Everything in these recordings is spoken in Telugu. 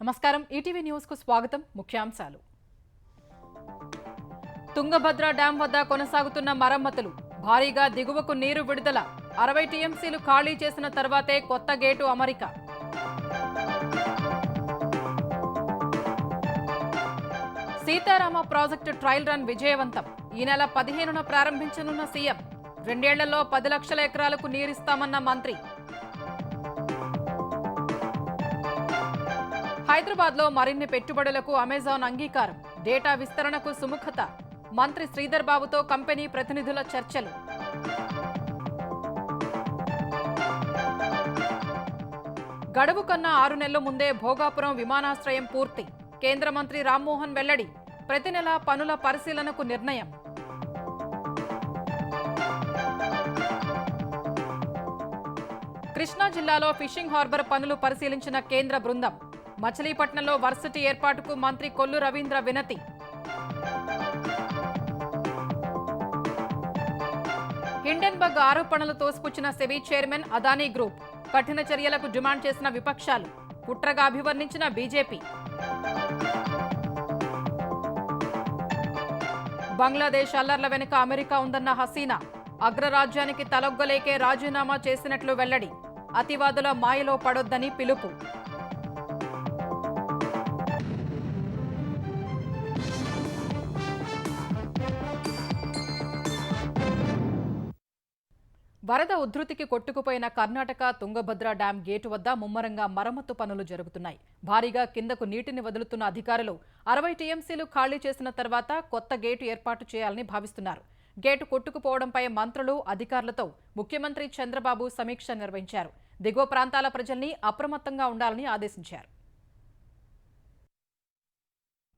నమస్కారం ఈటీవీ న్యూస్ కు స్వాగతం ముఖ్యాంశాలు తుంగభద్ర డ్యాం వద్ద కొనసాగుతున్న మరమ్మతులు భారీగా దిగువకు నీరు విడుదల 60 టీఎంసీలు ఖాళీ చేసిన తర్వాతే కొత్త గేటు అమరిక సీతారామ ప్రాజెక్టు ట్రయల్ రన్ విజయవంతం ఈ నెల 15న ప్రారంభించనున్న సీఎం 2 ఏళ్లలో 10 లక్షల ఎకరాలకు నీరిస్తామన్న మంత్రి హైదరాబాద్ లో మరిన్ని పెట్టుబడులకు అమెజాన్ అంగీకారం డేటా విస్తరణకు సుముఖత మంత్రి శ్రీధర్ బాబుతో కంపెనీ ప్రతినిధుల చర్చలు గడువు కన్నా 6 నెలల ముందే భోగాపురం విమానాశ్రయం పూర్తి కేంద్ర మంత్రి రామ్మోహన్ వెల్లడి ప్రతి నెల పనుల పరిశీలనకు నిర్ణయం కృష్ణా జిల్లాలో ఫిషింగ్ హార్బర్ పనులు పరిశీలించిన కేంద్ర బృందం మచిలీపట్నంలో వర్సిటీ ఏర్పాటుకు మంత్రి కొల్లు రవీంద్ర వినతి హిండెన్బర్గ్ ఆరోపణలు తోసిపుచ్చిన సెబీ చైర్మన్ అదానీ గ్రూప్ కఠిన చర్యలకు డిమాండ్ చేసిన విపక్షాలు కుట్రగా అభివర్ణించిన బీజేపీ బంగ్లాదేశ్ అల్లర్ల వెనుక అమెరికా ఉందన్న హసీనా అగ్రరాజ్యానికి తలొగ్గలేకే రాజీనామా చేసినట్లు వెల్లడి అతివాదుల మాయలో పడొద్దని పిలుపు వరద ఉధృతికి కొట్టుకుపోయిన కర్ణాటక తుంగభద్ర డ్యాం గేటు వద్ద ముమ్మరంగా మరమ్మతు పనులు జరుగుతున్నాయి భారీగా కిందకు నీటిని వదులుతున్న అధికారులు 60 టీఎంసీలు ఖాళీ చేసిన తర్వాత కొత్త గేటు ఏర్పాటు చేయాలని భావిస్తున్నారు గేటు కొట్టుకుపోవడంపై మంత్రులు అధికారులతో ముఖ్యమంత్రి చంద్రబాబు సమీక్ష నిర్వహించారు దిగువ ప్రాంతాల ప్రజల్ని అప్రమత్తంగా ఉండాలని ఆదేశించారు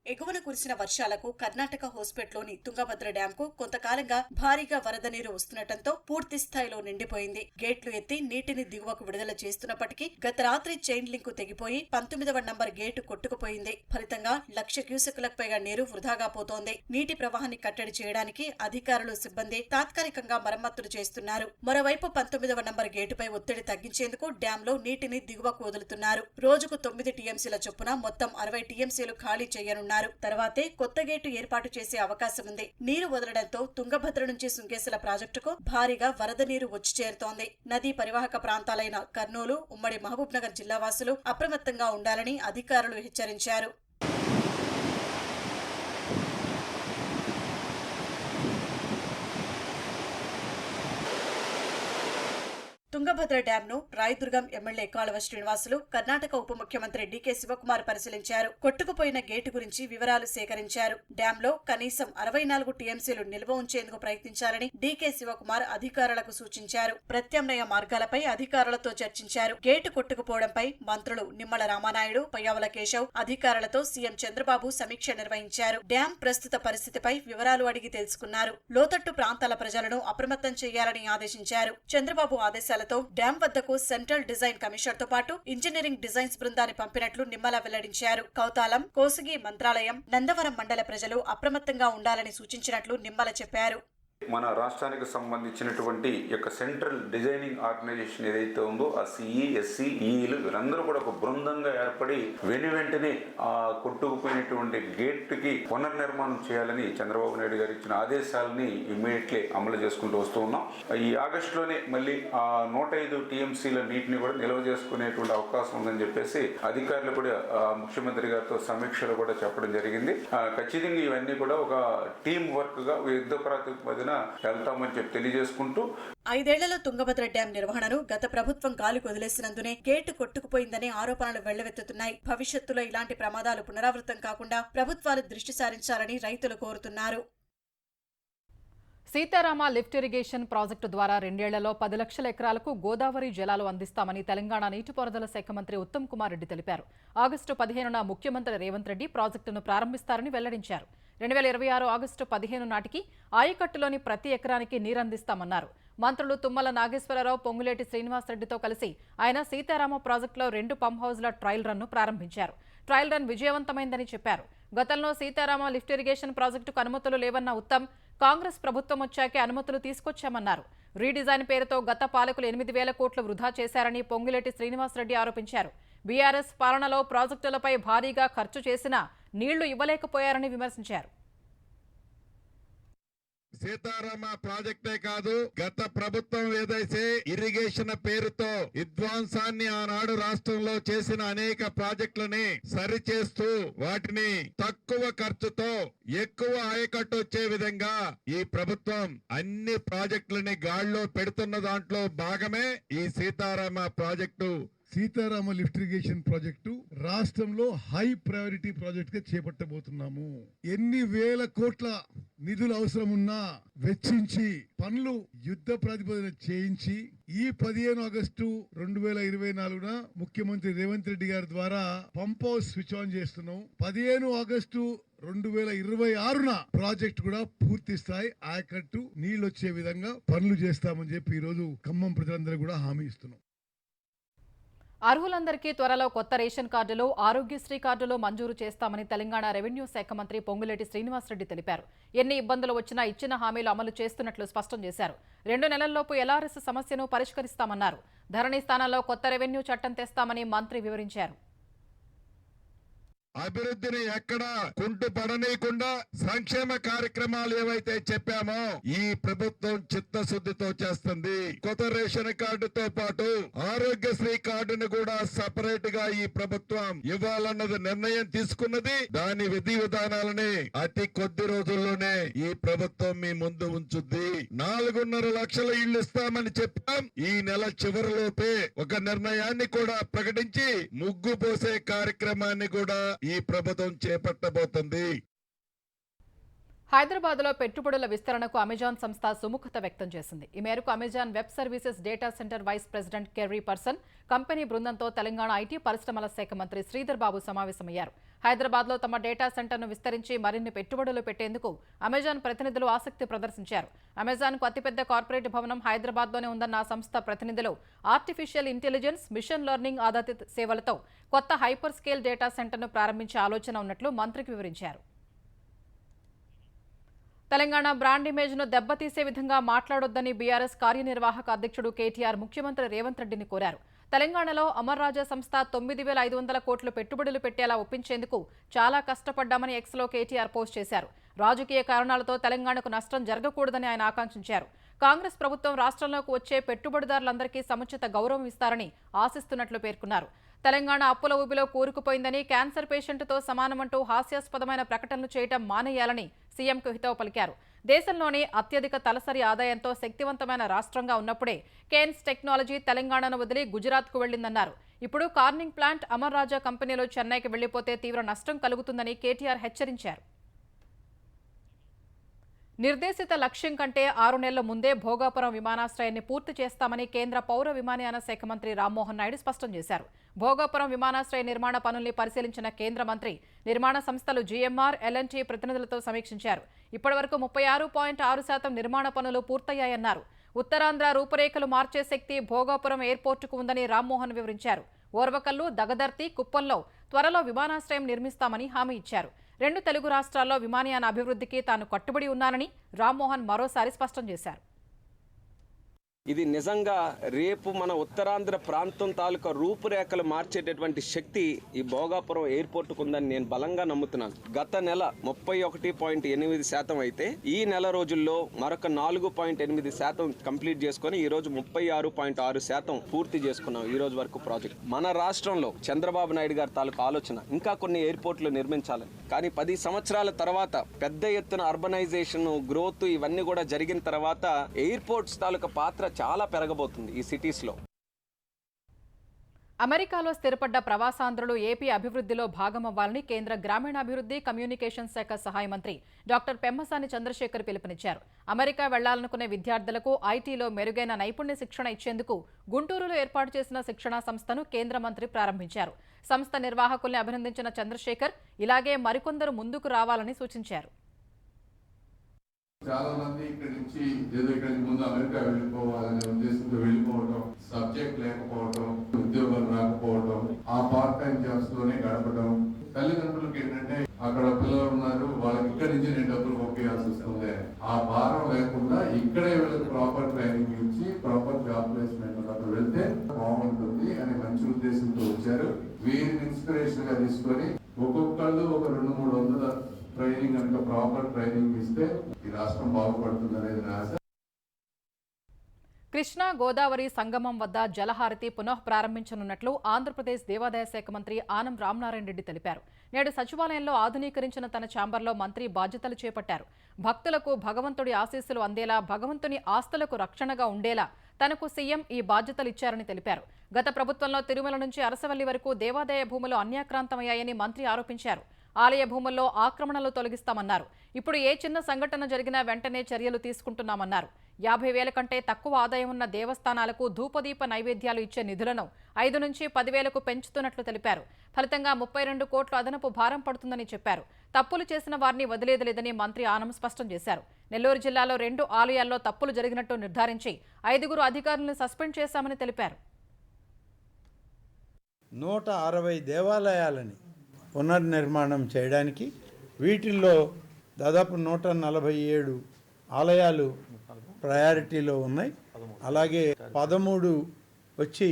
ఎగువన కురిసిన వర్షాలకు కర్ణాటక హోస్పేట్లోని తుంగభద్ర డ్యాంకు కొంతకాలంగా భారీగా వరద నీరు వస్తుండటంతో పూర్తి స్థాయిలో నిండిపోయింది గేట్లు ఎత్తి నీటిని దిగువకు విడుదల చేస్తున్నప్పటికీ గత రాత్రి చైన్ లింకు తెగిపోయి 19వ నంబర్ గేటు కొట్టుకుపోయింది ఫలితంగా 1,00,000 క్యూసెక్కులకు పైగా నీరు వృధాగా పోతోంది నీటి ప్రవాహాన్ని కట్టడి చేయడానికి అధికారులు సిబ్బంది తాత్కాలికంగా మరమ్మతులు చేస్తున్నారు మరోవైపు 19వ నంబర్ గేటుపై ఒత్తిడి తగ్గించేందుకు డ్యాంలో నీటిని దిగువకు వదులుతున్నారు రోజుకు 9 టీఎంసీల చొప్పున మొత్తం 60 టీఎంసీలు ఖాళీ చేయనున్నారు తర్వాతే కొత్త గేటు ఏర్పాటు చేసే అవకాశం ఉంది నీరు వదలడంతో తుంగభద్ర నుంచి సుంకేశ్వర ప్రాజెక్టుకు భారీగా వరద నీరు వచ్చి చేరుతోంది నదీ పరివాహక ప్రాంతాలైన కర్నూలు ఉమ్మడి మహబూబ్ నగర్ జిల్లా వాసులు అప్రమత్తంగా ఉండాలని అధికారులు హెచ్చరించారు తుంగభద్ర డ్యాంను రాయదుర్గం ఎమ్మెల్యే కాలువ శ్రీనివాసులు కర్ణాటక ఉప ముఖ్యమంత్రి డీకే శివకుమార్ పరిశీలించారు కొట్టుకుపోయిన గేటు గురించి వివరాలు సేకరించారు డ్యాంలో కనీసం 64 టీఎంసీలు నిల్వ ఉంచేందుకు ప్రయత్నించాలని డీకే శివకుమార్ అధికారులకు సూచించారు ప్రత్యామ్నాయ మార్గాలపై అధికారులతో చర్చించారు గేటు కొట్టుకుపోవడంపై మంత్రులు నిమ్మల రామానాయుడు పయ్యావుల కేశవ్ అధికారులతో సీఎం చంద్రబాబు సమీక్ష నిర్వహించారు డ్యాం ప్రస్తుత పరిస్థితిపై వివరాలు అడిగి తెలుసుకున్నారు లోతట్టు ప్రాంతాల ప్రజలను అప్రమత్తం చేయాలని ఆదేశించారు చంద్రబాబు ఆదేశాలతో డ్యాం వద్దకు సెంట్రల్ డిజైన్ కమిషనర్ తో పాటు ఇంజనీరింగ్ డిజైన్స్ బృందాన్ని పంపినట్లు నిమ్మల వెల్లడించారు కౌతాలం కోసిగి మంత్రాలయం నందవరం మండల ప్రజలు అప్రమత్తంగా ఉండాలని సూచించినట్లు నిమ్మల చెప్పారు మన రాష్ట్రానికి సంబంధించినటువంటి యొక్క సెంట్రల్ డిజైనింగ్ ఆర్గనైజేషన్ ఏదైతే ఉందో ఆ సిఈ ఎస్సీ ఈఈలు వీరందరూ కూడా ఒక బృందంగా ఏర్పడి వెంటనే ఆ కొట్టుకుపోయినటువంటి గేట్కి పునర్నిర్మాణం చేయాలని చంద్రబాబు నాయుడు గారు ఇచ్చిన ఆదేశాలని ఇమ్మీడియట్లీ అమలు చేసుకుంటూ వస్తూ ఉన్నాం ఈ ఆగస్టులోనే మళ్ళీ ఆ 105 టీఎంసీల నీటిని కూడా నిల్వ చేసుకునేటువంటి అవకాశం ఉందని చెప్పేసి అధికారులు కూడా ముఖ్యమంత్రి గారితో సమీక్షలో కూడా చెప్పడం జరిగింది ఖచ్చితంగా ఇవన్నీ కూడా ఒక టీం వర్క్ గా యుద్ధ ప్రాతిపదికన వెళ్తామని చెప్పి తెలియజేసుకుంటూ 5 ఏళ్లలో తుంగభద్ర డ్యాం నిర్వహణను గత ప్రభుత్వం గాలికి వదిలేసినందునే గేటు కొట్టుకుపోయిందనే ఆరోపణలు వెళ్లవెత్తుతున్నాయి భవిష్యత్తులో ఇలాంటి ప్రమాదాలు పునరావృతం కాకుండా ప్రభుత్వాలు దృష్టి సారించాలని రైతులు కోరుతున్నారు సీతారామ లిఫ్ట్ ఇరిగేషన్ ప్రాజెక్టు ద్వారా 2 ఏళ్లలో 10 లక్షల ఎకరాలకు గోదావరి జలాలు అందిస్తామని తెలంగాణ నీటిపారుదల శాఖ మంత్రి ఉత్తమ్ కుమార్ రెడ్డి తెలిపారు ఆగస్టు 15న ముఖ్యమంత్రి రేవంత్ రెడ్డి ప్రాజెక్టును ప్రారంభిస్తారని వెల్లడించారు 2026 ఆగస్టు 15 నాటికి ఆయకట్టులోని ప్రతి ఎకరానికి నీరందిస్తామన్నారు మంత్రులు తుమ్మల నాగేశ్వరరావు పొంగులేటి శ్రీనివాసరెడ్డితో కలిసి ఆయన సీతారామ ప్రాజెక్టులో 2 పంప్ హౌజ్ల ట్రయల్ రన్ను ప్రారంభించారు ట్రయల్ రన్ విజయవంతమైందని చెప్పారు గతంలో సీతారామ లిఫ్ట్ ఇరిగేషన్ ప్రాజెక్టుకు అనుమతులు లేవన్న ఉత్తమ్ కాంగ్రెస్ ప్రభుత్వం వచ్చాకే అనుమతులు తీసుకొచ్చామన్నారు రీడిజైన్ పేరుతో గత పాలకులు 8,000 కోట్లు వృధా చేశారని పొంగులేటి శ్రీనివాసరెడ్డి ఆరోపించారు బీఆర్ఎస్ పాలనలో ప్రాజెక్టులపై భారీగా ఖర్చు చేసినా నీళ్లు ఇవ్వలేకపోయారని విమర్శించారు. సీతారామ ప్రాజెక్టే కాదు, గత ప్రభుత్వం ఏదైతే ఇరిగేషన్ పేరుతో విధ్వంసాన్ని ఆనాడు రాష్ట్రంలో చేసిన అనేక ప్రాజెక్టులని సరిచేస్తూ వాటిని తక్కువ ఖర్చుతో ఎక్కువ ఆయకట్టు వచ్చే విధంగా ఈ ప్రభుత్వం అన్ని ప్రాజెక్టులని గాడిలో పెడుతున్న దాంట్లో భాగమే ఈ Sitarama project. Sitarama lift irrigation project రాష్ట్రంలో హై ప్రయారిటీ ప్రాజెక్ట్ గా చేపట్టబోతున్నాము. ఎన్ని వేల కోట్ల నిధులు అవసరం ఉన్నా వెచ్చించి పనులు యుద్ధ ప్రాతిపదికన చేయించి ఈ 15 ఆగస్టు 2024 ముఖ్యమంత్రి రేవంత్ రెడ్డి గారి ద్వారా పంప్ హౌస్ స్విచ్ ఆన్ చేస్తున్నాం. 15 ఆగస్టు 2026 ప్రాజెక్ట్ కూడా పూర్తి స్థాయి ఆయకట్టు నీళ్లు వచ్చే విధంగా పనులు చేస్తామని చెప్పి ఈ రోజు ఖమ్మం ప్రజలందరూ కూడా హామీ ఇస్తున్నాం. అర్హులందరికీ త్వరలో కొత్త రేషన్ కార్డులు, ఆరోగ్యశ్రీ కార్డులు మంజూరు చేస్తామని తెలంగాణ రెవెన్యూ శాఖ మంత్రి పొంగులేటి శ్రీనివాసరెడ్డి తెలిపారు. ఎన్ని ఇబ్బందులు వచ్చినా ఇచ్చిన హామీలు అమలు చేస్తున్నట్లు స్పష్టం చేశారు. 2 నెలల్లోపు ఎల్ఆర్ఎస్ సమస్యను పరిష్కరిస్తామన్నారు. ధరణి స్థానంలో కొత్త రెవెన్యూ చట్టం తెస్తామని మంత్రి వివరించారు. అభివృద్ధిని ఎక్కడా కుంటుపడనీయకుండా సంక్షేమ కార్యక్రమాలు ఏవైతే చెప్పామో ఈ ప్రభుత్వం చిత్తశుద్ధితో చేస్తుంది. కొత్త రేషన్ కార్డుతో పాటు ఆరోగ్యశ్రీ కార్డును కూడా సపరేట్ గా ఈ ప్రభుత్వం ఇవ్వాలన్నది నిర్ణయం తీసుకున్నది. దాని విధి విధానాలని అతి కొద్ది రోజుల్లోనే ఈ ప్రభుత్వం మీ ముందు ఉంచుద్ది. 4.5 లక్షల ఇళ్లు ఇస్తామని చెప్పాం. ఈ నెల చివరిలోపే ఒక నిర్ణయాన్ని కూడా ప్రకటించి ముగ్గు పోసే కార్యక్రమాన్ని కూడా ఈ ప్రభుత్వం చేపట్టబోతుంది. హైదరాబాద్లో పెట్టుబడుల విస్తరణకు అమెజాన్ సంస్థ సుముఖత వ్యక్తం చేసింది. ఈ మేరకు Amazon web services data centre vice president Kerry Person కంపెనీ బృందంతో తెలంగాణ ఐటీ పరిశ్రమల శాఖ మంత్రి శ్రీధర్ బాబు సమావేశమయ్యారు. హైదరాబాద్లో తమ డేటా సెంటర్ను విస్తరించి మరిన్ని పెట్టుబడులు పెట్టేందుకు అమెజాన్ ప్రతినిధులు ఆసక్తి ప్రదర్శించారు. అమెజాన్కు అతిపెద్ద కార్పొరేట్ భవనం హైదరాబాద్లోనే ఉందన్న ఆ సంస్థ ప్రతినిధులు ఆర్టిఫిషియల్ ఇంటెలిజెన్స్, మిషన్ లెర్నింగ్ ఆధారిత సేవలతో కొత్త హైపర్ స్కేల్ డేటా సెంటర్ను ప్రారంభించే ఆలోచన ఉన్నట్లు మంత్రికి వివరించారు. తెలంగాణ బ్రాండ్ ఇమేజ్ను దెబ్బతీసే విధంగా మాట్లాడొద్దని బీఆర్ఎస్ కార్యనిర్వాహక అధ్యక్షుడు కేటీఆర్ ముఖ్యమంత్రి రేవంత్ రెడ్డిని కోరారు. తెలంగాణలో అమర్ రాజా సంస్థ 9,500 కోట్లు పెట్టుబడులు పెట్టేలా ఒప్పించేందుకు చాలా కష్టపడ్డామని ఎక్స్లో కేటీఆర్ పోస్ట్ చేశారు. రాజకీయ కారణాలతో తెలంగాణకు నష్టం జరగకూడదని ఆయన ఆకాంక్షించారు. కాంగ్రెస్ ప్రభుత్వం రాష్ట్రంలోకి వచ్చే పెట్టుబడిదారులందరికీ సముచిత గౌరవం ఇస్తారని ఆశిస్తున్నట్లు పేర్కొన్నారు. తెలంగాణ అప్పుల ఊబిలో కూరుకుపోయిందని, క్యాన్సర్ పేషెంట్తో సమానమంటూ హాస్యాస్పదమైన ప్రకటనలు చేయడం మానేయాలని సీఎంకు హితవు పలికారు. దేశంలోనే అత్యధిక తలసరి ఆదాయంతో శక్తివంతమైన రాష్ట్రంగా ఉన్నప్పుడే కేన్స్ టెక్నాలజీ తెలంగాణను వదిలి గుజరాత్కు వెళ్లిందన్నారు. ఇప్పుడు కార్నింగ్ ప్లాంట్ అమర్ రాజా కంపెనీలో చెన్నైకి వెళ్లిపోతే తీవ్ర నష్టం కలుగుతుందని కేటీఆర్ హెచ్చరించారు. నిర్దేశిత లక్ష్యం కంటే 6 నెలల ముందే భోగాపురం విమానాశ్రయాన్ని పూర్తి చేస్తామని కేంద్ర పౌర విమానయాన శాఖ మంత్రి రామ్మోహన్ నాయుడు స్పష్టం చేశారు. భోగాపురం విమానాశ్రయ నిర్మాణ పనుల్ని పరిశీలించిన కేంద్ర మంత్రి నిర్మాణ సంస్థలు జీఎంఆర్, ఎల్ఎన్టీ ప్రతినిధులతో సమీక్షించారు. ఇప్పటివరకు 36.6% నిర్మాణ పనులు పూర్తయ్యాయన్నారు. ఉత్తరాంధ్ర రూపురేఖలు మార్చే శక్తి భోగాపురం ఎయిర్పోర్టుకు ఉందని రామ్మోహన్ వివరించారు. ఓర్వకల్లు, దగదర్తి, కుప్పంలో త్వరలో విమానాశ్రయం నిర్మిస్తామని హామీ ఇచ్చారు. 2 తెలుగు రాష్ట్రాల్లో విమానయాన అభివృద్ధికి తాను కట్టుబడి ఉన్నానని రామ్మోహన్ మరోసారి స్పష్టం చేశారు. ఇది నిజంగా రేపు మన ఉత్తరాంధ్ర ప్రాంతం తాలూకా రూపురేఖలు మార్చేటటువంటి శక్తి ఈ భోగాపురం ఎయిర్పోర్టుకు ఉందని నేను బలంగా నమ్ముతున్నాను. గత నెల 31.8% అయితే ఈ నెల రోజుల్లో మరొక 4.8% కంప్లీట్ చేసుకుని ఈ రోజు 36.6% పూర్తి చేసుకున్నాం. ఈ రోజు వరకు ప్రాజెక్ట్ మన రాష్ట్రంలో చంద్రబాబు నాయుడు గారి తాలూకా ఆలోచన ఇంకా కొన్ని ఎయిర్పోర్ట్లు నిర్మించాలని. కానీ 10 సంవత్సరాల తర్వాత పెద్ద ఎత్తున అర్బనైజేషన్, గ్రోత్ ఇవన్నీ కూడా జరిగిన తర్వాత ఎయిర్పోర్ట్స్ తాలూకా పాత్ర చాలా పెరగబోతుంది ఈ సిటీస్ లో. అమెరికాలో స్థిరపడ్డ ప్రవాసాంధ్రులు ఏపీ అభివృద్ధిలో భాగమవ్వాలని కేంద్ర గ్రామీణాభివృద్ధి, కమ్యూనికేషన్ శాఖ సహాయ మంత్రి డాక్టర్ పెమ్మసాని చంద్రశేఖర్ పిలుపునిచ్చారు. అమెరికా వెళ్లాలనుకునే విద్యార్థులకు ఐటీలో మెరుగైన నైపుణ్య శిక్షణ ఇచ్చేందుకు గుంటూరులో ఏర్పాటు చేసిన శిక్షణా సంస్థను కేంద్ర మంత్రి ప్రారంభించారు. సంస్థ నిర్వాహకుల్ని అభినందించిన చంద్రశేఖర్ ఇలాగే మరికొందరు ముందుకు రావాలని సూచించారు. చాలా మంది ఇక్కడి నుంచి ముందు అమెరికా వెళ్ళిపోవాలనే ఉద్దేశంతో వెళ్ళిపోవడం, సబ్జెక్ట్ లేకపోవడం, ఉద్యోగాలు రాకపోవడం, ఆ పార్ట్ టైం జాబ్స్ లోనే గడపడం. తల్లిదండ్రులకి ఏంటంటే అక్కడ పిల్లలు ఉన్నారు, వాళ్ళకి ఇక్కడి నుంచి నేను డబ్బులు పంపించాల్సి వస్తుంది. ఆ భారం లేకుండా ఇక్కడే వీళ్ళకి ప్రాపర్ ట్రైనింగ్ ఇచ్చి ప్రాపర్ జాబ్ ప్లేస్మెంట్ అక్కడ వెళ్తే బాగుంటుంది అనే మంచి ఉద్దేశంతో వచ్చారు. వీరిని ఇన్స్పిరేషన్ గా తీసుకొని ఒక్కొక్కళ్ళు ఒక 200-300 ట్రైనింగ్ కనుక ప్రాపర్ ట్రైనింగ్ ఇస్తే ఈ రాష్ట్రం బాగుపడుతుంది అనేది నా ఆశ. కృష్ణా గోదావరి సంగమం వద్ద జలహారతి పునః ప్రారంభించనున్నట్లు ఆంధ్రప్రదేశ్ దేవాదాయ శాఖ మంత్రి ఆనం రామనారాయణ రెడ్డి తెలిపారు. నేడు సచివాలయంలో ఆధునీకరించిన తన ఛాంబర్లో మంత్రి బాధ్యతలు చేపట్టారు. భక్తులకు భగవంతుడి ఆశీస్సులు అందేలా, భగవంతుని ఆస్తులకు రక్షణగా ఉండేలా తనకు సీఎం ఈ బాధ్యతలు ఇచ్చారని తెలిపారు. గత ప్రభుత్వంలో తిరుమల నుంచి అరసవల్లి వరకు దేవాదాయ భూములు అన్యాక్రాంతమయ్యాయని మంత్రి ఆరోపించారు. ఆలయ భూముల్లో ఆక్రమణలు తొలగిస్తామన్నారు. ఇప్పుడు ఏ చిన్న సంఘటన జరిగినా వెంటనే చర్యలు తీసుకుంటున్నామన్నారు. 50,000 కంటే తక్కువ ఆదాయం ఉన్న దేవస్థానాలకు ధూపదీప నైవేద్యాలు ఇచ్చే నిధులను 5 నుంచి 10,000కు పెంచుతున్నట్లు తెలిపారు. ఫలితంగా 32 కోట్ల అదనపు భారం పడుతుందని చెప్పారు. తప్పులు చేసిన వారిని వదిలేదలేదని మంత్రి ఆనం స్పష్టం చేశారు. నెల్లూరు జిల్లాలో 2 ఆలయాల్లో తప్పులు జరిగినట్టు నిర్ధారించి 5 అధికారులను సస్పెండ్ చేశామని తెలిపారు. 160 దేవాలయాలని పునర్నిర్మాణం చేయడానికి వీటిల్లో దాదాపు 147 ఆలయాలు ప్రయారిటీలో ఉన్నాయి. అలాగే 13 వచ్చి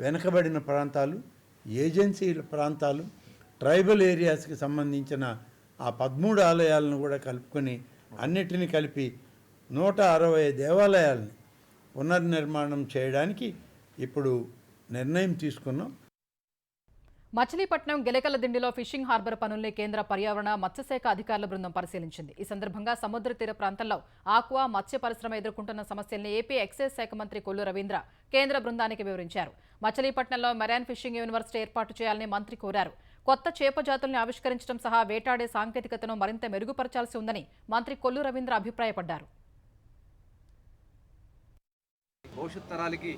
వెనుకబడిన ప్రాంతాలు, ఏజెన్సీల ప్రాంతాలు, ట్రైబల్ ఏరియాస్కి సంబంధించిన ఆ 13 ఆలయాలను కూడా కలుపుకొని అన్నిటిని కలిపి 160 దేవాలయాలని పునర్నిర్మాణం చేయడానికి ఇప్పుడు నిర్ణయం తీసుకున్నాం. మచిలీపట్నం గెలకల దిండిలో ఫిషింగ్ హార్బర్ పనుల్ని కేంద్ర పర్యావరణ మత్స్యశాఖ అధికారుల బృందం పరిశీలించింది. ఈ సందర్భంగా సముద్ర తీర ప్రాంతంలో ఆక్వా మత్స్య పరిశ్రమ ఎదుర్కొంటున్న సమస్యల్ని ఏపీ ఎక్సైజ్ శాఖ మంత్రి కొల్లు రవీంద్ర కేంద్ర బృందానికి వివరించారు. మచిలీపట్నంలో మెరైన్ ఫిషింగ్ యూనివర్సిటీ ఏర్పాటు చేయాలని మంత్రి కోరారు. కొత్త చేప జాతుల్ని ఆవిష్కరించడం సహా వేటాడే సాంకేతికతను మరింత మెరుగుపరచాల్సి ఉందని మంత్రి కొల్లు రవీంద్ర అభిప్రాయపడ్డారు. భవిష్యత్ తరాలకి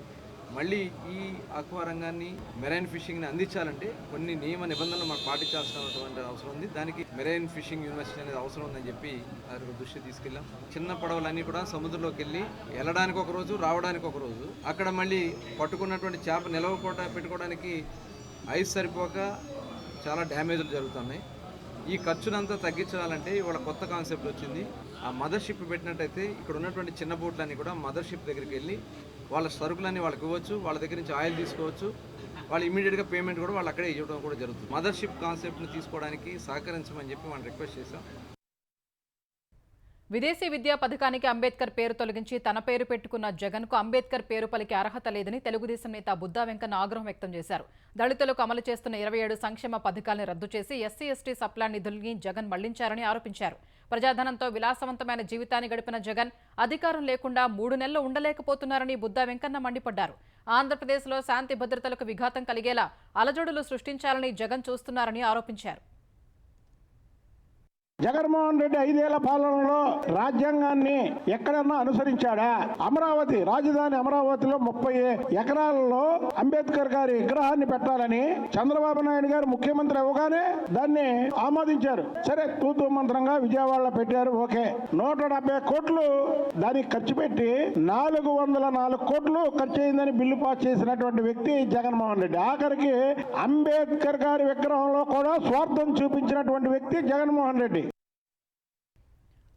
మళ్ళీ ఈ ఆక్వా రంగాన్ని, మెరైన్ ఫిషింగ్ని అందించాలంటే కొన్ని నియమ నిబంధనలు మనకు పాటించాల్సినటువంటి అవసరం ఉంది. దానికి మెరైన్ ఫిషింగ్ యూనివర్సిటీ అనేది అవసరం ఉందని చెప్పి వారి దృష్టి తీసుకెళ్ళాం. చిన్న పడవలన్నీ కూడా సముద్రంలోకి వెళ్ళి వెళ్ళడానికి ఒక రోజు, రావడానికి ఒక రోజు, అక్కడ మళ్ళీ పట్టుకున్నటువంటి చేప పెట్టుకోవడానికి ఐస్ సరిపోక చాలా డ్యామేజ్లు జరుగుతున్నాయి. ఈ ఖర్చునంతా తగ్గించాలంటే ఇవాళ కొత్త కాన్సెప్ట్ వచ్చింది. ఆ మదర్ షిప్ పెట్టినట్టయితే ఇక్కడ ఉన్నటువంటి చిన్న బోట్లన్నీ కూడా మదర్ షిప్ దగ్గరికి వెళ్ళి వాళ్ళ సరుకులన్నీ వాళ్ళకి ఇవ్వచ్చు, వాళ్ళ దగ్గర నుంచి ఆయిల్ తీసుకోవచ్చు, వాళ్ళు ఇమీడియట్గా పేమెంట్ కూడా వాళ్ళు అక్కడే ఇవ్వడం కూడా జరుగుతుంది. మదర్ షిప్ కాన్సెప్ట్ని తీసుకోవడానికి సహకరించమని చెప్పి మనం రిక్వెస్ట్ చేశాం. విదేశీ విద్యా పథకానికి అంబేద్కర్ పేరు తొలగించి తన పేరు పెట్టుకున్న జగన్కు అంబేద్కర్ పేరు పలికే అర్హత లేదని తెలుగుదేశం నేత బుద్దా వెంకన్న ఆగ్రహం వ్యక్తం చేశారు. దళితులకు అమలు చేస్తున్న 27 సంక్షేమ పథకాలను రద్దు చేసి ఎస్సీ ఎస్టీ సప్లాన్ నిధుల్ని జగన్ మళ్లించారని ఆరోపించారు. ప్రజాధనంతో విలాసవంతమైన జీవితాన్ని గడిపిన జగన్ అధికారం లేకుండా 3 నెలలు ఉండలేకపోతున్నారని బుద్దా వెంకన్న మండిపడ్డారు. ఆంధ్రప్రదేశ్లో శాంతి భద్రతలకు విఘాతం కలిగేలా అలజడులు సృష్టించాలని జగన్ చూస్తున్నారని ఆరోపించారు. జగన్మోహన్ రెడ్డి 5 ఏళ్ల పాలనలో రాజ్యాంగాన్ని ఎక్కడన్నా అనుసరించాడా? అమరావతి రాజధాని అమరావతిలో 30 ఎకరాలలో అంబేద్కర్ గారి విగ్రహాన్ని పెట్టాలని చంద్రబాబు నాయుడు గారు ముఖ్యమంత్రి అవ్వగానే దాన్ని ఆమోదించారు. సరే, తూతూ మంత్రంగా విజయవాడలో పెట్టారు. ఓకే, 170 కోట్లు దానికి ఖర్చు పెట్టి 404 కోట్లు ఖర్చు అయిందని బిల్లు పాస్ చేసినటువంటి వ్యక్తి జగన్మోహన్ రెడ్డి. ఆఖరికి అంబేద్కర్ గారి విగ్రహంలో కూడా స్వార్థం చూపించినటువంటి వ్యక్తి జగన్మోహన్ రెడ్డి.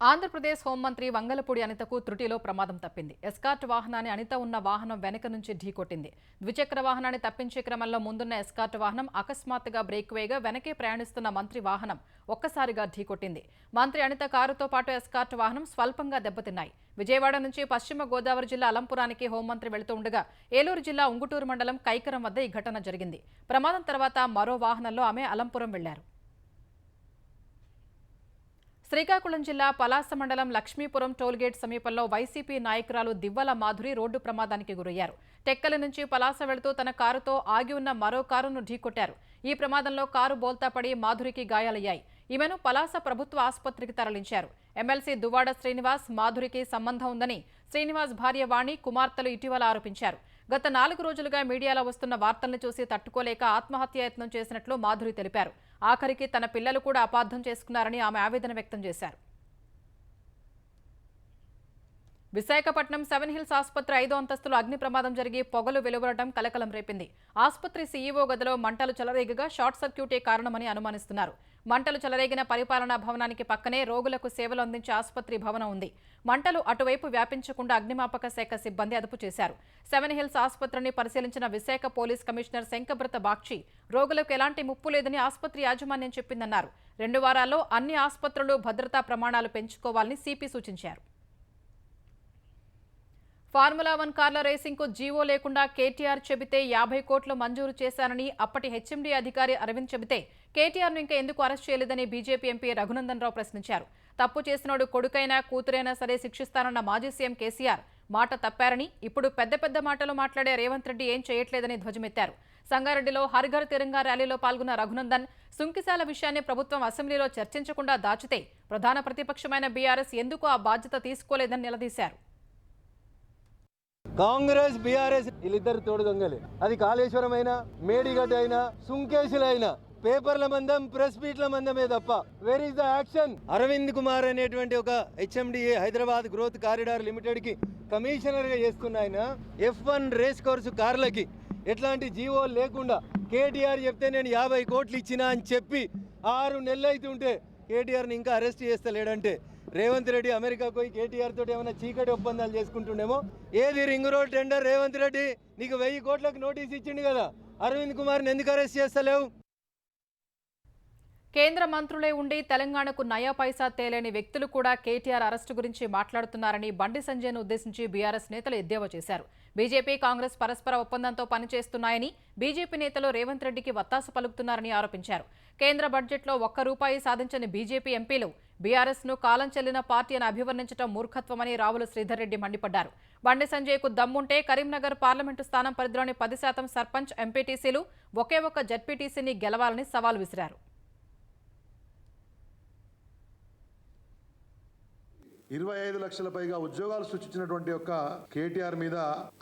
ఆంధ్రప్రదేశ్ హోంమంత్రి వంగలపూడి అనితకు త్రుటిలో ప్రమాదం తప్పింది. ఎస్కార్ట్ వాహనాన్ని అనిత ఉన్న వాహనం వెనక నుంచి ఢీకొట్టింది. ద్విచక్ర వాహనాన్ని తప్పించే క్రమంలో ముందున్న ఎస్కార్ట్ వాహనం అకస్మాత్తుగా బ్రేక్ వేయగా వెనకే ప్రయాణిస్తున్న మంత్రి వాహనం ఒక్కసారిగా ఢీకొట్టింది. మంత్రి అనిత కారుతో పాటు ఎస్కార్ట్ వాహనం స్వల్పంగా దెబ్బతిన్నాయి. విజయవాడ నుంచి పశ్చిమ గోదావరి జిల్లా అలంపురానికి హోంమంత్రి వెళుతూ ఉండగా ఏలూరు జిల్లా ఉంగుటూరు మండలం కైకరం వద్ద ఈ ఘటన జరిగింది. ప్రమాదం తర్వాత మరో వాహనంలో ఆమె అలంపురం వెళ్లారు. శ్రీకాకుళం జిల్లా పలాస మండలం లక్ష్మీపురం టోల్గేట్ సమీపంలో వైసీపీ నాయకురాలు దివ్వల మాధురి రోడ్డు ప్రమాదానికి గురయ్యారు. టెక్కల నుంచి పలాస వెళుతూ తన కారుతో ఆగి ఉన్న మరో కారును ఢీకొట్టారు. ఈ ప్రమాదంలో కారు బోల్తా పడి మాధురికి గాయాలయ్యాయి. ఈమెను పలాస ప్రభుత్వ ఆసుపత్రికి తరలించారు. ఎమ్మెల్సీ దువ్వాడ శ్రీనివాస్ మాధురికి సంబంధం ఉందని శ్రీనివాస్ భార్య వాణి, కుమార్తెలు ఇటీవల ఆరోపించారు. గత 4 రోజులుగా మీడియాలో వస్తున్న వార్తల్ని చూసి తట్టుకోలేక ఆత్మహత్యాయత్నం చేసినట్లు మాధురి తెలిపారు. ఆఖరికి తన పిల్లలు కూడా అపార్థం చేసుకున్నారని ఆమె ఆవేదన వ్యక్తం చేశారు. విశాఖపట్నం 7 హిల్స్ ఆసుపత్రి 5వ అంతస్తులో అగ్ని ప్రమాదం జరిగి పొగలు వెలువడటం కలకలం రేపింది. ఆసుపత్రి సీఈఓ గదిలో మంటలు చెలరేగగా షార్ట్ సర్క్యూటే కారణమని అనుమానిస్తున్నారు. మంటలు చెలరేగిన పరిపాలనా భవనానికి పక్కనే రోగులకు సేవలు అందించే ఆసుపత్రి భవనం ఉంది. మంటలు అటువైపు వ్యాపించకుండా అగ్నిమాపక శాఖ సిబ్బంది అదుపు చేశారు. సెవెన్ హిల్స్ ఆసుపత్రిని పరిశీలించిన విశాఖ పోలీస్ కమిషనర్ శంకబ్రత బాక్షి రోగులకు ఎలాంటి ముప్పు లేదని ఆసుపత్రి యాజమాన్యం చెప్పిందన్నారు. 2 వారాల్లో అన్ని ఆసుపత్రులు భద్రతా ప్రమాణాలు పెంచుకోవాలని సిపి సూచించారు. ఫార్ములా 1 కార్ల రేసింగ్ కు జీవో లేకుండా కేటీఆర్ చెబితే 50 కోట్లు మంజూరు చేశారని అప్పటి హెచ్ఎండీ అధికారి అరవింద్ చెబితే కేటీఆర్ను ఇంకా ఎందుకు అరెస్ట్ చేయలేదని బీజేపీ ఎంపీ రఘునందన్ రావు ప్రశ్నించారు. తప్పు చేసినోడు కొడుకైనా కూతురైనా సరే శిక్షిస్తానన్న మాజీ సీఎం కేసీఆర్ మాట తప్పారని, ఇప్పుడు పెద్ద మాటలు మాట్లాడే రేవంత్ రెడ్డి ఏం చేయట్లేదని ధ్వజమెత్తారు. సంగారెడ్డిలో హర్ ఘర్ తిరంగా ర్యాలీలో పాల్గొన్న రఘునందన్ సుంకిశాల విషయాన్ని ప్రభుత్వం అసెంబ్లీలో చర్చించకుండా దాచితే ప్రధాన ప్రతిపక్షమైన బీఆర్ఎస్ ఎందుకు ఆ బాధ్యత తీసుకోలేదని నిలదీశారు. కాంగ్రెస్ బీఆర్ఎస్ వీళ్ళిద్దరు తోడు దొంగలే. అది కాళేశ్వరం అయినా, మేడిగడ్డ అయినా, సుంకేశులైనా పేపర్ల మందం, ప్రెస్ మీట్ల మందమే తప్ప where is the action? Arvind Kumar అనేటువంటి ఒక HMDA Hyderabad growth corridor limited కి కమిషనర్ గా చేస్తున్న ఆయన F1 రేస్ కోర్సు కార్లకి ఎట్లాంటి జీవో లేకుండా కేటీఆర్ చెప్తే నేను 50 కోట్లు ఇచ్చినా అని చెప్పి 6 నెలలు అవుతుంటే కేటీఆర్ని ఇంకా అరెస్ట్ చేస్తలేడంటే రేవంత్ రెడ్డి అమెరికా పోయి కేటీఆర్ తోటి ఏమైనా చీకటి ఒప్పందాలు చేసుకుంటుండేమో. ఏది ring road tender? Revanth Reddy నీకు 1000 కోట్లకు నోటీస్ ఇచ్చిండు కదా, అరవింద్ కుమార్ని ఎందుకు అరెస్ట్ చేస్తలేవు? కేంద్ర మంత్రులే ఉండి తెలంగాణకు నయా పైసా తేలేని వ్యక్తులు కూడా కేటీఆర్ అరెస్టు గురించి మాట్లాడుతున్నారని బండి సంజయ్ను ఉద్దేశించి బీఆర్ఎస్ నేతలు ఎద్దేవా చేశారు. బీజేపీ, కాంగ్రెస్ పరస్పర ఒప్పందంతో పనిచేస్తున్నాయని, బీజేపీ నేతలు రేవంత్ రెడ్డికి వత్తాసు పలుకుతున్నారని ఆరోపించారు. కేంద్ర బడ్జెట్లో ₹1 సాధించని బీజేపీ ఎంపీలు బీఆర్ఎస్ను కాలం చెల్లిన పార్టీ అని అభివర్ణించడం మూర్ఖత్వమని రావుల శ్రీధర్ రెడ్డి మండిపడ్డారు. బండి సంజయ్కు దమ్ముంటే కరీంనగర్ పార్లమెంటు స్థానం పరిధిలోని 10% సర్పంచ్, ఎంపీటీసీలు, ఒకే ఒక్క జడ్పీటీసీని గెలవాలని సవాల్ విసిరారు. 25 లక్షల పైగా ఉద్యోగాలు సృష్టించినటువంటి యొక్క కేటీఆర్ మీద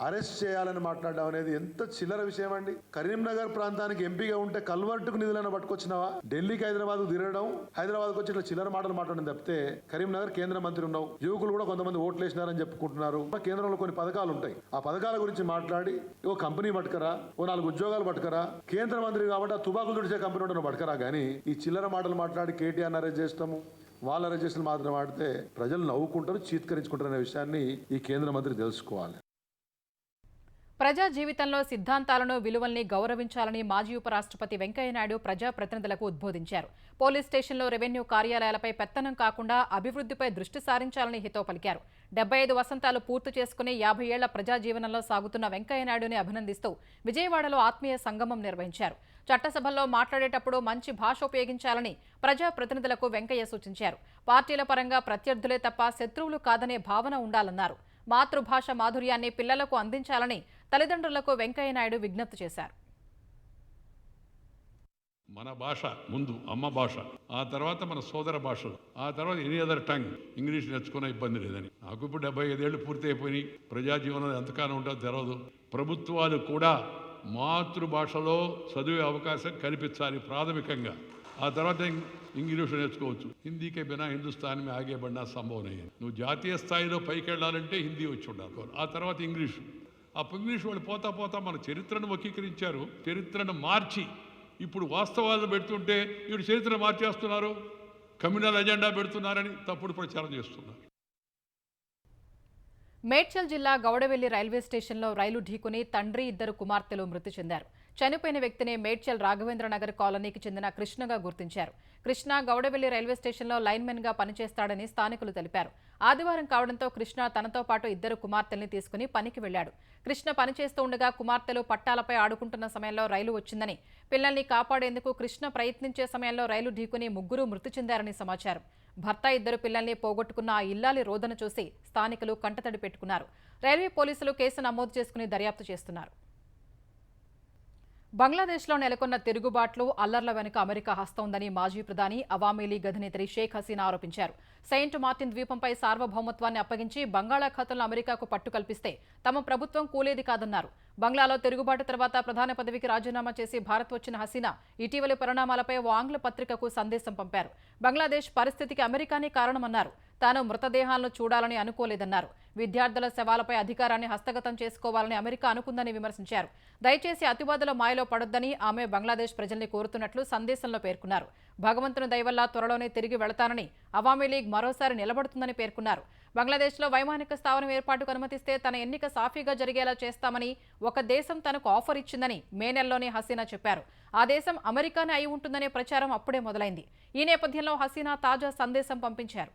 అరెస్ట్ చేయాలని మాట్లాడడం అనేది ఎంత చిల్లర విషయం అండి. కరీంనగర్ ప్రాంతానికి ఎంపీగా ఉంటే కల్వర్టుకు నిధులను పట్టుకొచ్చినావా? ఢిల్లీకి హైదరాబాద్ తిరగడం, హైదరాబాద్కి వచ్చి ఇట్లా చిల్లర మాటలు మాట్లాడడం తప్పితే కరీంనగర్ కేంద్ర మంత్రి ఉన్నావు, యువకులు కూడా కొంతమంది ఓట్లు వేసినారని చెప్పుకుంటున్నారు. కేంద్రంలో కొన్ని పథకాలు ఉంటాయి, ఆ పథకాల గురించి మాట్లాడి ఓ కంపెనీ పట్టుకరా, ఓ 4 ఉద్యోగాలు పట్టుకరా, కేంద్ర మంత్రి కాబట్టి ఆ తుబాకులు తుడిచే కంపెనీ ఉంటే పట్టుకరా. కానీ ఈ చిల్లర మాటలు మాట్లాడి కేటీఆర్ అరెస్ట్ చేస్తాము, వాళ్ళ రిజిస్ట్రేషన్ మాత్రం ఆడితే ప్రజలు నవ్వుకుంటారు, చీత్కరించుకుంటారు అనే విషయాన్ని ఈ కేంద్ర మంత్రి తెలుసుకోవాలి. ప్రజా జీవితంలో సిద్ధాంతాలను, విలువల్ని గౌరవించాలని మాజీ ఉపరాష్ట్రపతి వెంకయ్యనాయుడు ప్రజాప్రతినిధులకు ఉద్బోధించారు. పోలీస్ స్టేషన్లో, రెవెన్యూ కార్యాలయాలపై పెత్తనం కాకుండా అభివృద్ధిపై దృష్టి సారించాలని హితవు పలికారు. 75 వసంతాలు పూర్తి చేసుకుని 50 ఏళ్ల ప్రజా జీవనంలో సాగుతున్న వెంకయ్యనాయుడుని అభినందిస్తూ విజయవాడలో ఆత్మీయ సంగమం నిర్వహించారు. చట్టసభల్లో మాట్లాడేటప్పుడు మంచి భాష ఉపయోగించాలని ప్రజాప్రతినిధులకు వెంకయ్య సూచించారు. పార్టీల పరంగా ప్రత్యర్థులే తప్ప శత్రువులు కాదనే భావన ఉండాలన్నారు. మాతృభాష మాధుర్యాన్ని పిల్లలకు అందించాలని తల్లిదండ్రులకు వెంకయ్యనాయుడు విజ్ఞప్తి చేశారు. మన భాష ముందు అమ్మ భాష, ఆ తర్వాత మన సోదర భాషలు, ఆ తర్వాత ఎనీ అదర్ టంగ్. ఇంగ్లీష్ నేర్చుకునే ఇబ్బంది లేదని. నాకు ఇప్పుడు 75 ఏళ్ళు పూర్తి అయిపోయి ప్రజా జీవనం ఎంతకాలం ఉంటుందో తెలవదు. ప్రభుత్వాలు కూడా మాతృభాషలో చదివే అవకాశం కల్పించాలి ప్రాథమికంగా. ఆ తర్వాత ఇంగ్లీష్ నేర్చుకోవచ్చు. హిందీకే బినా హిందుస్థాన్ మే ఆగే బడినా సంభవం అయ్యింది. నువ్వు జాతీయ స్థాయిలో పైకి వెళ్ళాలంటే హిందీ వచ్చి ఉండాలి, ఆ తర్వాత ఇంగ్లీషు. ఆ ఇంగ్లీష్ వాళ్ళు పోతా మన చరిత్రను వక్రీకరించారు. చరిత్రను మార్చి ఇప్పుడు వాస్తవాలు పెడుతుంటే వీడు చరిత్ర మార్చేస్తున్నారు, కమ్యూనల్ ఎజెండా పెడుతున్నారని తప్పుడు ప్రచారం చేస్తున్నారు. మేడ్చల్ జిల్లా గౌడవెల్లి రైల్వే స్టేషన్లో రైలు ఢీకొని తండ్రి, 2 కుమార్తెలు మృతి చెందారు. చనిపోయిన వ్యక్తిని మేడ్చల్ రాఘవేంద్రనగర్ కాలనీకి చెందిన కృష్ణగా గుర్తించారు. కృష్ణ గౌడవెల్లి రైల్వే స్టేషన్లో లైన్మెన్గా పనిచేస్తాడని స్థానికులు తెలిపారు. ఆదివారం కావడంతో కృష్ణ తనతో పాటు 2 కుమార్తెల్ని తీసుకుని పనికి వెళ్లాడు. కృష్ణ పనిచేస్తూ ఉండగా కుమార్తెలు పట్టాలపై ఆడుకుంటున్న సమయంలో రైలు వచ్చిందని, పిల్లల్ని కాపాడేందుకు కృష్ణ ప్రయత్నించే సమయంలో రైలు ఢీకొని 3 మృతి చెందారని సమాచారం. భర్త, 2 పిల్లల్ని పోగొట్టుకున్న ఆ ఇల్లాలి రోదన చూసి స్థానికులు కంటతడి పెట్టుకున్నారు. రైల్వే పోలీసులు కేసు నమోదు చేసుకుని దర్యాప్తు చేస్తున్నారు. బంగ్లాదేశ్లో నెలకొన్న తిరుగుబాట్లు, అల్లర్ల వెనుక అమెరికా హస్తం ఉందని మాజీ ప్రధాని, అవామీ లీగ్ అధినేత్రి షేక్ హసీనా ఆరోపించారు. సెయింట్ మార్టిన్ ద్వీపంపై సార్వభౌమత్వాన్ని అప్పగించి బంగాళాఖాతంలో అమెరికాకు పట్టు కల్పిస్తే తమ ప్రభుత్వం కూలేది కాదన్నారు. బంగ్లాలో తిరుగుబాటు తర్వాత ప్రధాన పదవికి రాజీనామా చేసి భారత్ వచ్చిన హసీనా ఇటీవలి పరిణామాలపై ఓ ఆంగ్ల పత్రికకు సందేశం పంపారు. బంగ్లాదేశ్ పరిస్థితికి అమెరికానే కారణమన్నారు. తాను మృతదేహాలను చూడాలని అనుకోలేదన్నారు. విద్యార్థుల శవాలపై అధికారాన్ని హస్తగతం చేసుకోవాలని అమెరికా అనుకుందని విమర్శించారు. దయచేసి అతివాదుల మాయలో పడొద్దని ఆమె బంగ్లాదేశ్ ప్రజల్ని కోరుతున్నట్లు సందేశంలో పేర్కొన్నారు. భగవంతుని దయ వల్ల త్వరలోనే తిరిగి వెళతానని అవామీ లీగ్ మరోసారి నిలబడుతుందని పేర్కొన్నారు. బంగ్లాదేశ్లో వైమానిక స్థావరం ఏర్పాటుకు అనుమతిస్తే తన ఎన్నిక సాఫీగా జరిగేలా చేస్తామని ఒక దేశం తనకు ఆఫర్ ఇచ్చిందని మే నెలలోనే హసీనా చెప్పారు. ఆ దేశం అమెరికానే అయి ఉంటుందనే ప్రచారం అప్పుడే మొదలైంది. ఈ నేపథ్యంలో హసీనా తాజా సందేశం పంపించారు.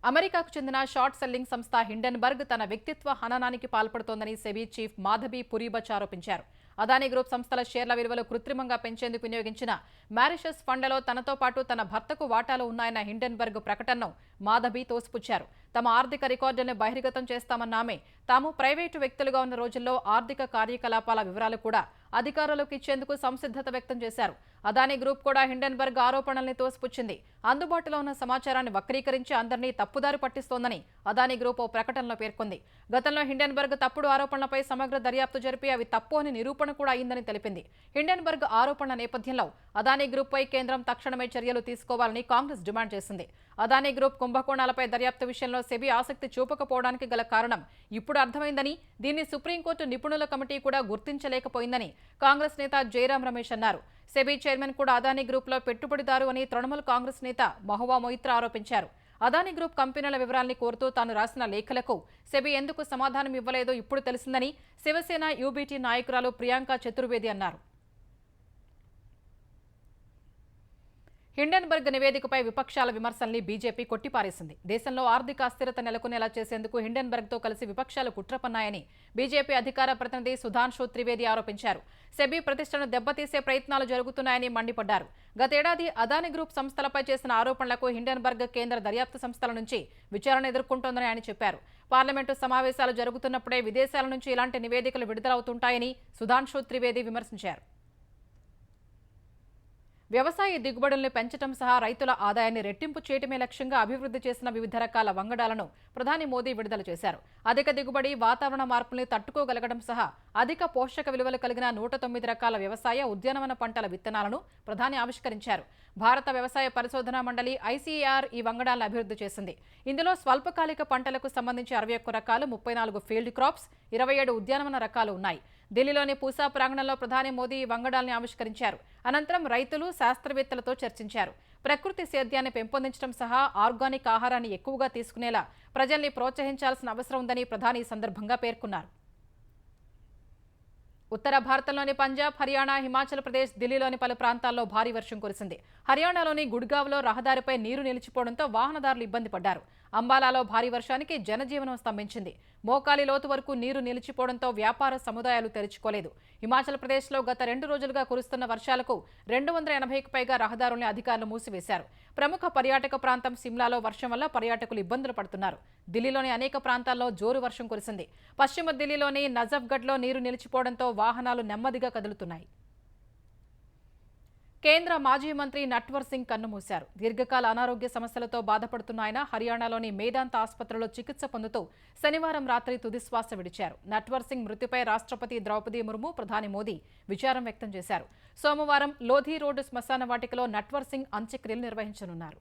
అమెరికాకు చెందిన షార్ట్ సెల్లింగ్ సంస్థ హిండెన్బర్గ్ తన వ్యక్తిత్వ హననానికి పాల్పడుతోందని సెబీ చీఫ్ మాధవి పురీబచ్ ఆరోపించారు. అదానీ గ్రూప్ సంస్థల షేర్ల విలువలు కృత్రిమంగా పెంచేందుకు వినియోగించిన మారిషస్ ఫండ్లలో తనతో పాటు తన భర్తకు వాటాలు ఉన్నాయన్న హిండెన్బర్గ్ ప్రకటనను మాధవి తోసిపుచ్చారు. తమ ఆర్థిక రికార్డులను బహిర్గతం చేస్తామన్న ఆమె తాము ప్రైవేటు వ్యక్తులుగా ఉన్న రోజుల్లో ఆర్థిక కార్యకలాపాల వివరాలు కూడా అధికారులకు ఇచ్చేందుకు సంసిద్ధత వ్యక్తం చేశారు. అదానీ గ్రూప్ కూడా హిండెన్బర్గ్ ఆరోపణల్ని తోసిపుచ్చింది. అందుబాటులో ఉన్న సమాచారాన్ని వక్రీకరించి అందరినీ తప్పుదారి పట్టిస్తోందని అదానీ గ్రూప్ ఓ ప్రకటనలో పేర్కొంది. గతంలో హిండెన్బర్గ్ తప్పుడు ఆరోపణలపై సమగ్ర దర్యాప్తు జరిపి అవి తప్పు అని నిరూపణ కూడా అయిందని తెలిపింది. హిండెన్బర్గ్ ఆరోపణల నేపథ్యంలో అదానీ గ్రూప్పై కేంద్రం తక్షణమే చర్యలు తీసుకోవాలని కాంగ్రెస్ డిమాండ్ చేసింది. అదానీ గ్రూప్ కుంభకోణాలపై దర్యాప్తు విషయంలో సెబీ ఆసక్తి చూపకపోవడానికి గల కారణం ఇప్పుడు అర్థమైందని, దీన్ని సుప్రీంకోర్టు నిపుణుల కమిటీ కూడా గుర్తించలేకపోయిందని కాంగ్రెస్ నేత జయరాం రమేష్ అన్నారు. సెబీ చైర్మన్ కూడా అదానీ గ్రూప్లో పెట్టుబడిదారు అని తృణమూల్ కాంగ్రెస్ నేత మహువా మొయిత్రా ఆరోపించారు. అదానీ గ్రూప్ కంపెనీల వివరాల్ని కోరుతూ తాను రాసిన లేఖలకు సెబీ ఎందుకు సమాధానం ఇవ్వలేదో ఇప్పుడు తెలిసిందని శివసేన యూబీటీ నాయకురాలు ప్రియాంక చతుర్వేది అన్నారు. హిండెన్బర్గ్ నివేదికపై విపక్షాల విమర్శల్ని బీజేపీ కొట్టిపారేసింది. దేశంలో ఆర్థిక అస్థిరత నెలకొనేలా చేసేందుకు హిండెన్బర్గ్తో కలిసి విపక్షాలు కుట్ర పన్నాయని బీజేపీ అధికార ప్రతినిధి సుధాంశు త్రివేది ఆరోపించారు. సెబీ ప్రతిష్టను దెబ్బతీసే ప్రయత్నాలు జరుగుతున్నాయని మండిపడ్డారు. గతేడాది అదానీ గ్రూప్ సంస్థలపై చేసిన ఆరోపణలకు హిండెన్బర్గ్ కేంద్ర దర్యాప్తు సంస్థల నుంచి విచారణ ఎదుర్కొంటోందని ఆయన చెప్పారు. పార్లమెంటు సమావేశాలు జరుగుతున్నప్పుడే విదేశాల నుంచి ఇలాంటి నివేదికలు విడుదలవుతుంటాయని సుధాంశు త్రివేది విమర్శించారు. వ్యవసాయ దిగుబడుల్ని పెంచడం సహా రైతుల ఆదాయాన్ని రెట్టింపు చేయటమే లక్ష్యంగా అభివృద్ధి చేసిన వివిధ రకాల వంగడాలను ప్రధాని మోదీ విడుదల చేశారు. అధిక దిగుబడి, వాతావరణ మార్పుల్ని తట్టుకోగలగడం సహా అధిక పోషక విలువలు కలిగిన 109 రకాల వ్యవసాయ, ఉద్యానవన పంటల విత్తనాలను ప్రధాని ఆవిష్కరించారు. భారత వ్యవసాయ పరిశోధనా మండలి ఐసీఏఆర్ ఈ వంగడాలను అభివృద్ధి చేసింది. ఇందులో స్వల్పకాలిక పంటలకు సంబంధించి 61 రకాలు, 34 ఫీల్డ్ క్రాప్స్, 27 ఉద్యానవన రకాలు ఉన్నాయి. ఢిల్లీలోని పూసా ప్రాంగణంలో ప్రధాని మోదీ ఈ వంగడాల్ని ఆవిష్కరించారు. అనంతరం రైతులు, శాస్త్రవేత్తలతో చర్చించారు. ప్రకృతి సేద్యాన్ని పెంపొందించడం సహా ఆర్గానిక్ ఆహారాన్ని ఎక్కువగా తీసుకునేలా ప్రజల్ని ప్రోత్సహించాల్సిన అవసరం ఉందని ప్రధాని ఈ సందర్భంగా పేర్కొన్నారు. ఉత్తర భారతంలోని పంజాబ్, హర్యానా, హిమాచల్ ప్రదేశ్, ఢిల్లీలోని పలు ప్రాంతాల్లో భారీ వర్షం కురిసింది. హర్యానాలోని గుడ్గావ్లో రహదారిపై నీరు నిలిచిపోవడంతో వాహనదారులు ఇబ్బంది పడ్డారు. అంబాలాలో భారీ వర్షానికి జనజీవనం స్తంభించింది. మోకాలి లోతు వరకు నీరు నిలిచిపోవడంతో వ్యాపార సముదాయాలు తెరుచుకోలేదు. హిమాచల్ ప్రదేశ్లో గత 2 రోజులుగా కురుస్తున్న వర్షాలకు 280కి పైగా రహదారుల్ని అధికారులు మూసివేశారు. ప్రముఖ పర్యాటక ప్రాంతం సిమ్లాలో వర్షం వల్ల పర్యాటకులు ఇబ్బందులు పడుతున్నారు. ఢిల్లీలోని అనేక ప్రాంతాల్లో జోరు వర్షం కురిసింది. పశ్చిమ ఢిల్లీలోని నజఫ్గఢ్లో నీరు నిలిచిపోవడంతో వాహనాలు నెమ్మదిగా కదులుతున్నాయి. కేంద్ర మాజీ మంత్రి నట్వర్ సింగ్ కన్నుమూశారు. దీర్ఘకాల అనారోగ్య సమస్యలతో బాధపడుతున్న ఆయన హర్యానాలోని మేదాంత ఆసుపత్రిలో చికిత్స పొందుతూ శనివారం రాత్రి తుదిశ్వాస విడిచారు. నట్వర్ సింగ్ మృతిపై రాష్ట్రపతి ద్రౌపది ముర్ము, ప్రధాని మోదీ విచారం వ్యక్తం చేశారు. సోమవారం లోధి రోడ్డు శ్మశాన వాటికలో నట్వర్ సింగ్ అంత్యక్రియలు నిర్వహించనున్నారు.